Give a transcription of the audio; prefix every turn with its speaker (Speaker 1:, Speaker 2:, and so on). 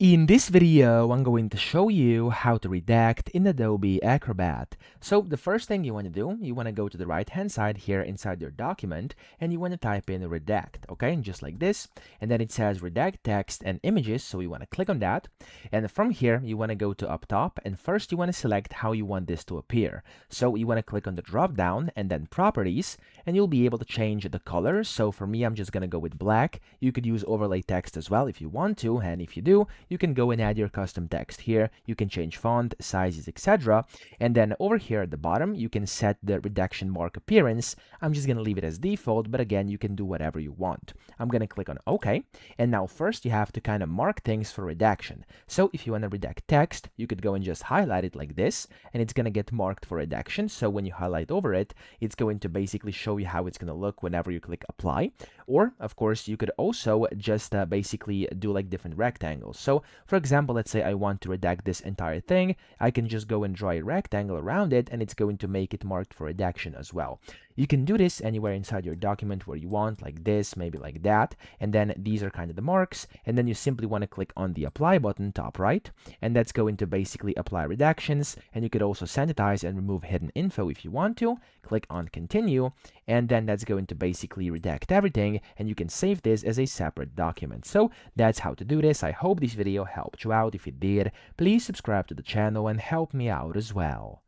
Speaker 1: In this video, I'm going to show you how to redact in Adobe Acrobat. So the first thing you want to do, you want to go to the right hand side here inside your document and you want to type in redact, okay, just like this. And then it says redact text and images, so you want to click on that. And from here, you want to go to up top and first you want to select how you want this to appear. So you want to click on the drop down and then properties and you'll be able to change the color. So for me, I'm just going to go with black. You could use overlay text as well if you want to, and if you do, you can go and add your custom text here. You can change font, sizes, etc. And then over here at the bottom, you can set the redaction mark appearance. I'm just going to leave it as default, but again, you can do whatever you want. I'm going to click on OK. And now first you have to kind of mark things for redaction. So if you want to redact text, you could go and just highlight it like this, and it's going to get marked for redaction. So when you highlight over it, it's going to basically show you how it's going to look whenever you click apply. Or of course, you could also just basically do like different rectangles. So for example, let's say I want to redact this entire thing. I can just go and draw a rectangle around it and it's going to make it marked for redaction as well. You can do this anywhere inside your document where you want, like this, maybe like that. And then these are kind of the marks. And then you simply want to click on the apply button top right. And that's going to basically apply redactions. And you could also sanitize and remove hidden info if you want to. Click on continue. And then that's going to basically redact everything. And you can save this as a separate document. So that's how to do this. I hope this video helped you out. If it did, please subscribe to the channel and help me out as well.